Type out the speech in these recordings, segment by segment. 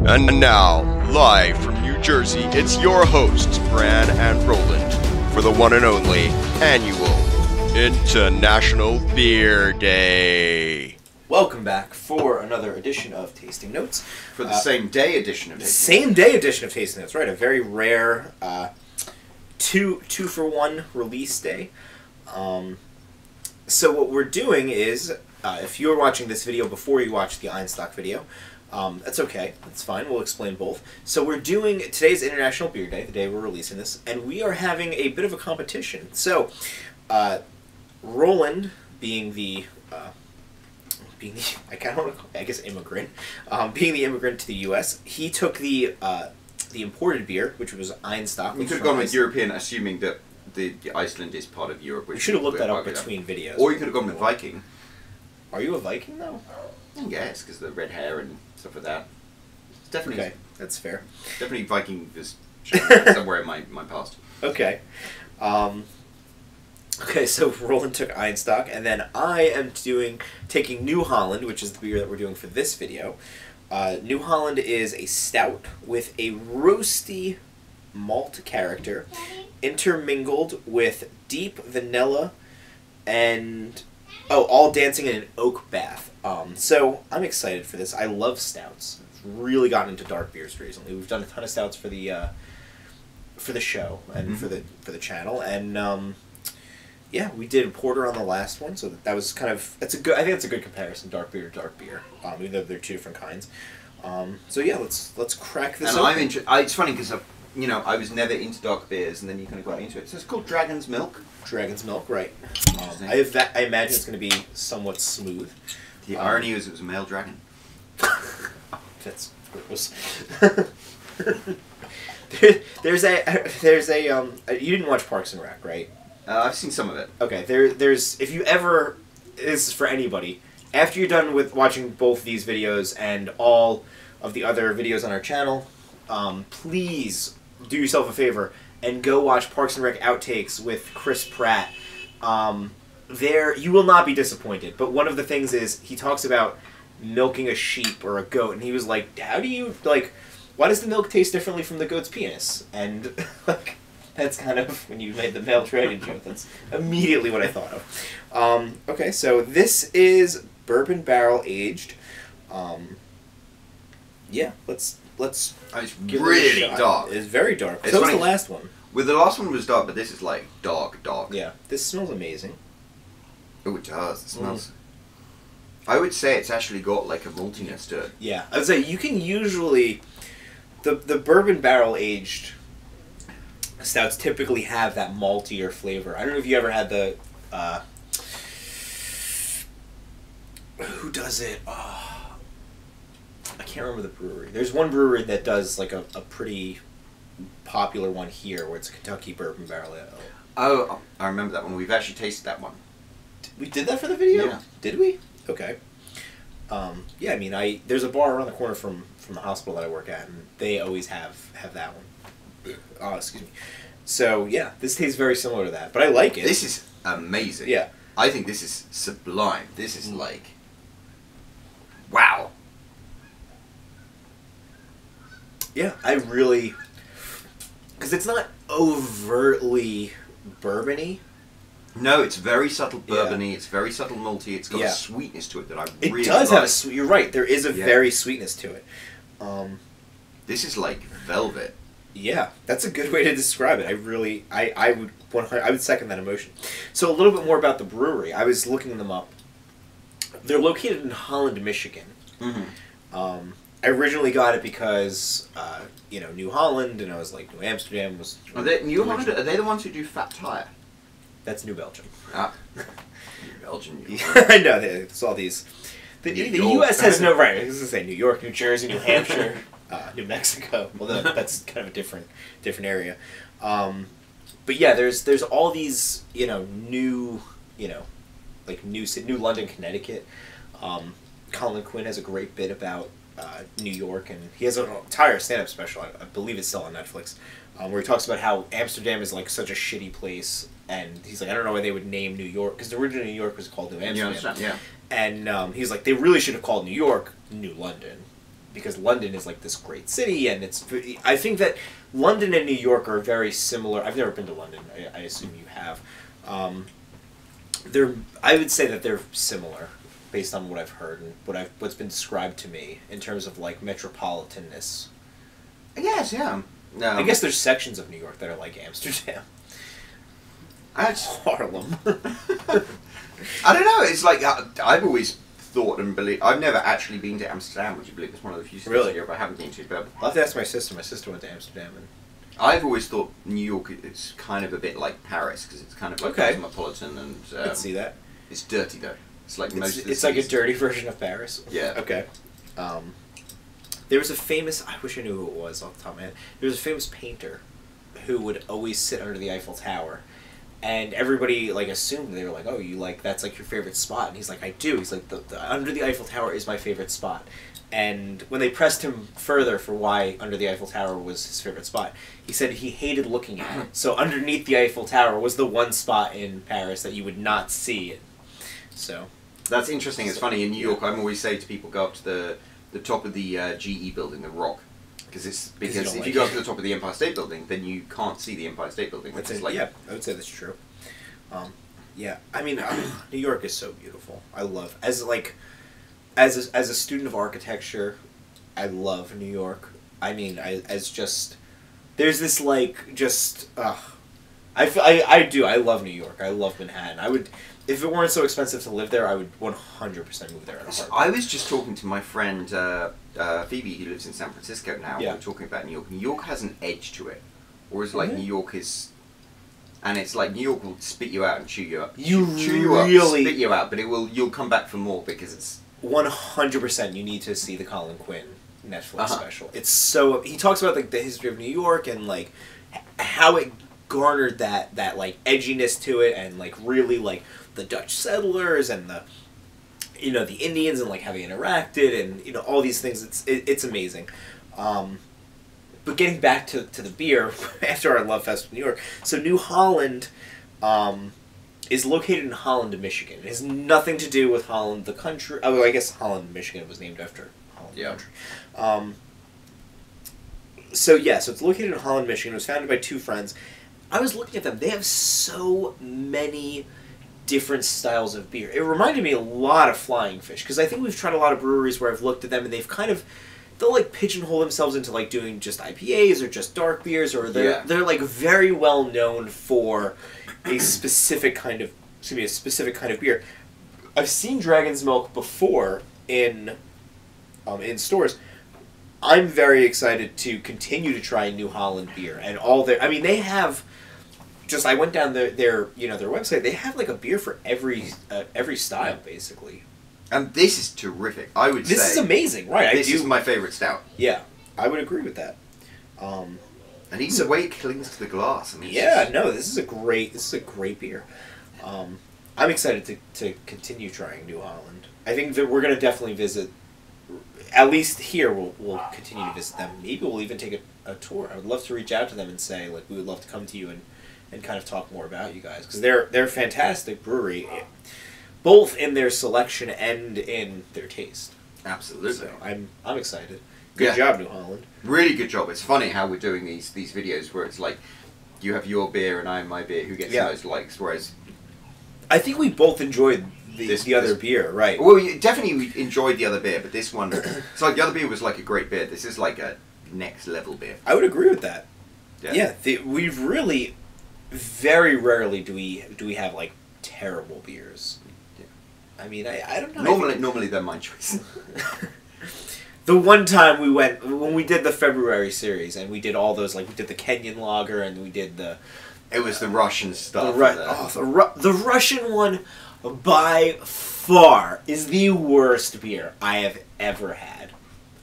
And now, live from New Jersey, it's your hosts, Bran and Roland, for the one and only annual International Beer Day. Welcome back for another edition of Tasting Notes. For the same day edition of Tasting Notes. Same day edition of Tasting Notes, right. A very rare two for one release day. So what we're doing is, if you're watching this video before you watch the Einstock video, that's okay. That's fine. We'll explain both. So we're doing today's International Beer Day, the day we're releasing this, and we are having a bit of a competition. So, Roland, being the immigrant, being the immigrant to the U.S., he took the imported beer, which was Einstock. We could have gone with European, assuming that the Iceland is part of Europe. We should have looked that up between videos. Or you could have gone with Viking. Are you a Viking, though? I guess, because the red hair and stuff like that. It's definitely... Okay, that's fair. Definitely Viking is somewhere in my past. Okay. Okay, so Roland took Einstock, and then I am taking New Holland, which is the beer that we're doing for this video. New Holland is a stout with a roasty malt character, intermingled with deep vanilla and... Oh, all dancing in an oak bath. So I'm excited for this. I love stouts. I've really gotten into dark beers recently. We've done a ton of stouts for the show and for the channel, and yeah, we did porter on the last one, so that was kind of I think it's a good comparison, dark beer to dark beer. Even though they're two different kinds. So yeah, let's crack this. And open. it's funny because I was never into dark beers, and then you kind of got into it. So it's called Dragon's Milk. Dragon's Milk, right? I imagine it's going to be somewhat smooth. The irony is it was a male dragon. That's gross. there's a you didn't watch Parks and Rec, right? I've seen some of it. Okay, there's if you ever, this is for anybody, after you're done with watching both these videos and all of the other videos on our channel, please do yourself a favor and go watch Parks and Rec outtakes with Chris Pratt. There, you will not be disappointed. But one of the things is he talks about milking a sheep or a goat, and he was like, "How do you why does the milk taste differently from the goat's penis?" And that's kind of when you made the male dragon joke. That's immediately what I thought of. Okay, so this is bourbon barrel aged. Yeah, let's. It's really dark. It's very dark. So was the last one. Well, the last one was dark, but this is like dark. Yeah, this smells amazing. Oh, it does. It smells... I would say it's actually got like a maltiness to it. Yeah, I would say you can usually... The bourbon barrel aged stouts typically have that maltier flavor. I don't know if you ever had the... who does it? I can't remember the brewery. There's one brewery that does like a pretty popular one here, where it's a Kentucky bourbon barrel ale. Oh, I remember that one. We've actually tasted that one. We did that for the video? Yeah. Did we? Okay. Yeah, I mean, there's a bar around the corner from the hospital that I work at, and they always have that one. Oh, excuse me. So, yeah, this tastes very similar to that, but I like it. This is amazing. Yeah. I think this is sublime. This is like... Wow. Yeah, I really... Because it's not overtly bourbon-y. No, it's very subtle bourbon-y. It's very subtle malty. It's got a sweetness to it that I really like. It does have a sweet... You're right. There is a very sweetness to it. This is like velvet. Yeah, that's a good way to describe it. I would second that emotion. So a little bit more about the brewery. I was looking them up. They're located in Holland, Michigan. Mm-hmm. I originally got it because, New Holland, and I was like, New Amsterdam was... Are they the ones who do Fat Tire? That's New Belgium. Ah. New Belgium. I know, it's all these... The U.S. has no... Right, I was going to say New York, New Jersey, New Hampshire, New Mexico. Well, that's kind of a different area. But yeah, there's all these, new London, Connecticut. Colin Quinn has a great bit about New York, and he has an entire stand-up special, I believe it's still on Netflix, where he talks about how Amsterdam is like such a shitty place, and he's like, I don't know why they would name New York, because originally New York was called New Amsterdam. Yeah. And he's like, they really should have called New York New London, because London is like this great city, and I think that London and New York are very similar. I've never been to London. I assume you have. I would say that they're similar, based on what I've heard and what's been described to me in terms of like metropolitanness. Yes, yeah. I guess there's sections of New York that are like Amsterdam. Harlem. I don't know. It's like I've always thought and believed. I've never actually been to Amsterdam. Would you believe it's one of the few cities in Europe I haven't been to? But I'll have to ask my sister. My sister went to Amsterdam, and I've always thought New York is kind of a bit like Paris because it's kind of like cosmopolitan and. I can see that. It's dirty though. It's like most. It's like a dirty version of Paris. Yeah. Okay. There was a famous. I wish I knew who it was off the top of my head. There was a famous painter who would always sit under the Eiffel Tower. And everybody like assumed, they were like, "Oh, you like that's like your favorite spot?" And he's like, "I do." He's like, "The under the Eiffel Tower is my favorite spot." And when they pressed him further for why under the Eiffel Tower was his favorite spot, he said he hated looking at it. So underneath the Eiffel Tower was the one spot in Paris that you would not see. So that's interesting. It's funny in New York. I'm always say to people, go up to the top of the GE building, the Rock. Because if you go up to the top of the Empire State Building, then you can't see the Empire State Building. Which is like, yeah, I would say that's true. Yeah, I mean, New York is so beautiful. I love as a student of architecture, I love New York. I mean, there's this like just I do. I love New York. I love Manhattan. I would. If it weren't so expensive to live there, I would 100% move there. I was just talking to my friend Phoebe, who lives in San Francisco now. Yeah. We were talking about New York. New York has an edge to it, whereas like New York is, and it's like New York will spit you out and chew you up. Chew you up, spit you out, but you'll come back for more because it's 100%. You need to see the Colin Quinn Netflix special. It's so he talks about like the history of New York and like how it garnered that like edginess to it and like really like the Dutch settlers and the Indians and like how they interacted and all these things. It's amazing. But getting back to the beer after our love fest with New York, so New Holland is located in Holland, Michigan. It has nothing to do with Holland, the country. Oh, I guess Holland, Michigan was named after Holland, the country. So it's located in Holland, Michigan. It was founded by two friends. I was looking at them. They have so many different styles of beer. It reminded me a lot of Flying Fish, because I think we've tried a lot of breweries where I've looked at them and they'll like pigeonhole themselves into like doing just IPAs or just dark beers, or they're like very well known for a specific kind of beer. I've seen Dragon's Milk before in stores. I'm very excited to continue to try New Holland beer and all their. I mean, they have. I went down their website. They have like a beer for every style basically. And this is terrific. I would say this is amazing, right? This is my favorite stout. Yeah, I would agree with that. And even the way it clings to the glass. I mean, this is a great beer. I'm excited to continue trying New Holland. I think that we're going to definitely visit. At least here, we'll continue to visit them. Maybe we'll even take a tour. I would love to reach out to them and say like we would love to come to you and kind of talk more about you guys, because they're a fantastic brewery, both in their selection and in their taste. Absolutely. So I'm excited. Good job, New Holland. Really good job. It's funny how we're doing these videos where it's like you have your beer and I have my beer. Who gets the most likes? Whereas I think we both enjoyed the other beer, right? Well, we enjoyed the other beer, but this one, it's like the other beer was like a great beer. This is like a next level beer. I would agree with that. Yeah, we've really very rarely do we have like terrible beers. Yeah. I mean, I don't know. Normally they're my choice. The one time we went when we did the February series and we did all those, like we did the Kenyan lager and we did the. It was the Russian stuff. The Russian one, by far, is the worst beer I have ever had.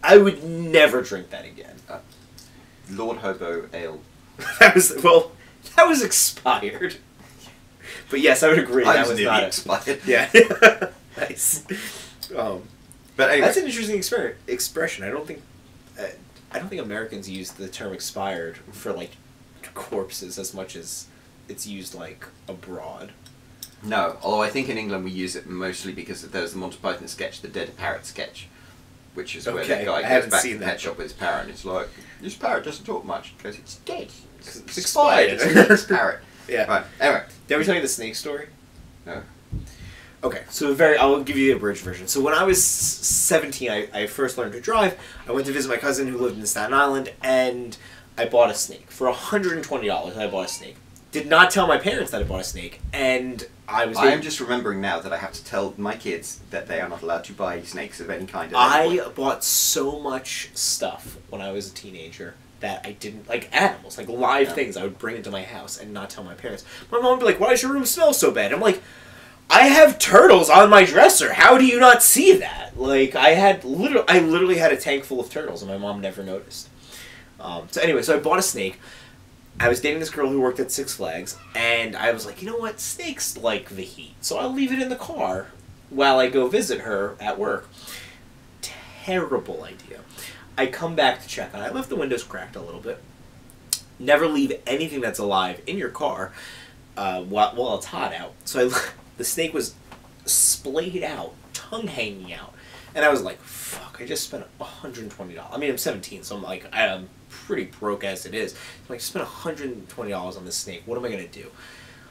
I would never drink that again. Lord Hobo Ale. That was expired. But yes, I would agree. That was not expired. Yeah. Nice. But anyway, that's an interesting expression. I don't think Americans use the term expired for like corpses as much as it's used like abroad. No, although I think in England we use it mostly because there's the Monty Python sketch, the Dead Parrot sketch, which is where Okay, the guy I goes haven't back to seen the that. pet shop with his parrot, and it's like, this parrot doesn't talk much. He goes, it's dead. It's expired. It's a nice parrot. Yeah. Right, anyway. Did we tell you the snake story? No. Okay, so I'll give you the abridged version. So when I was 17, I first learned to drive. I went to visit my cousin who lived in Staten Island, and I bought a snake. For $120, I bought a snake. Did not tell my parents that I bought a snake, and I am just remembering now that I have to tell my kids that they are not allowed to buy snakes of any kind. I bought so much stuff when I was a teenager that I didn't, like animals, like live things, I would bring into my house and not tell my parents. My mom would be like, why does your room smell so bad? I'm like, I have turtles on my dresser. How do you not see that? Like, I literally had a tank full of turtles, and my mom never noticed. So anyway, so I bought a snake. I was dating this girl who worked at Six Flags, and I was like, you know what? Snakes like the heat, so I'll leave it in the car while I go visit her at work. Terrible idea. I come back to check on it. I left the windows cracked a little bit. Never leave anything that's alive in your car while it's hot out. So the snake was splayed out, tongue hanging out. And I was like, fuck, I just spent $120. I mean, I'm 17, so I'm like, I'm pretty broke as it is. So I spent $120 on this snake. What am I going to do?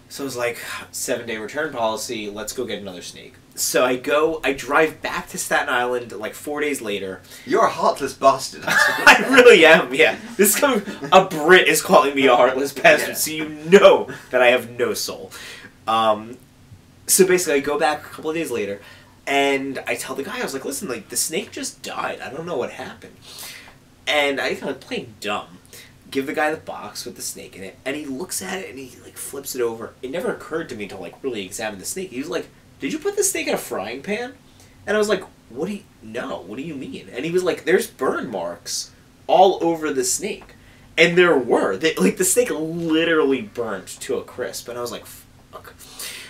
So I was like, 7-day return policy, let's go get another snake. So I drive back to Staten Island like 4 days later. You're a heartless bastard. I really am, yeah. A Brit is calling me a heartless bastard, so you know that I have no soul. So basically, I go back a couple of days later, and I tell the guy, I was like, listen, like, the snake just died. I don't know what happened. And I kind of playing dumb. Give the guy the box with the snake in it, and he looks at it, and he, like, flips it over. It never occurred to me to, like, really examine the snake. He was like, did you put the snake in a frying pan? And I was like, what do you mean? And he was like, there's burn marks all over the snake. And there were. The snake literally burnt to a crisp. And I was like, fuck.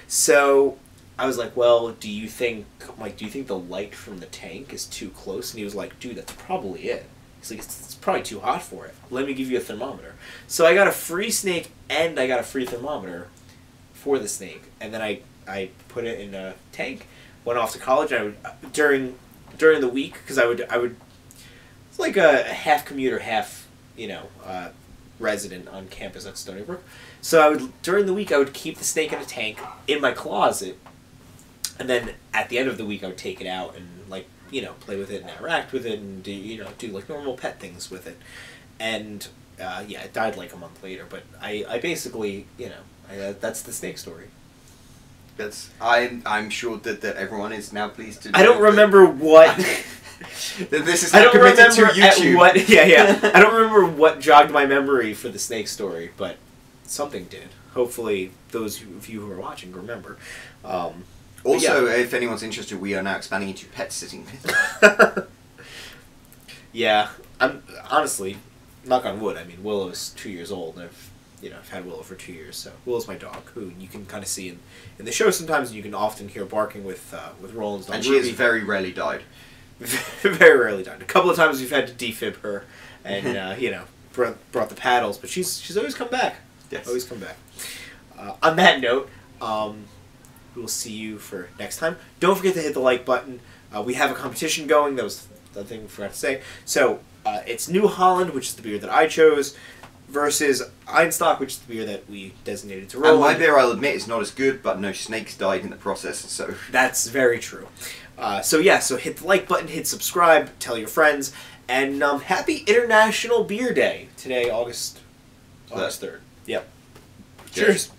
So I was like, well, do you think the light from the tank is too close? And he was like, dude, that's probably it. He's like, it's probably too hot for it. Let me give you a thermometer. So I got a free snake and I got a free thermometer for the snake. And then I put it in a tank, went off to college. And I would, during the week, because I would, it's like a half commuter, half, resident on campus at Stony Brook. So during the week, I would keep the snake in a tank in my closet. And then at the end of the week, I would take it out and, play with it and interact with it and do like normal pet things with it. And, it died like a month later. But I basically, that's the snake story. I'm sure that everyone is now pleased to know. I don't remember what... This is not committed to YouTube. I don't remember what jogged my memory for the snake story, but something did. Hopefully, those of you who are watching remember. Also, if anyone's interested, we are now expanding into pet sitting. Yeah, I'm honestly, knock on wood. I mean, Willow's 2 years old, and I've had Willow for 2 years. So Willow's my dog, who you can kind of see in the show sometimes, and you can often hear barking with Roland's dog. And she has very rarely died. Very rarely died. A couple of times we've had to defib her, and brought the paddles, but she's always come back. Yes, always come back. On that note, we'll see you for next time. Don't forget to hit the like button. We have a competition going. That was the thing we forgot to say. So it's New Holland, which is the beer that I chose, versus Einstock, which is the beer that we designated to Roland. And my beer, I'll admit, is not as good, but no snakes died in the process, so... That's very true. So hit the like button, hit subscribe, tell your friends, and happy International Beer Day. Today, August 3rd. Yep. Cheers.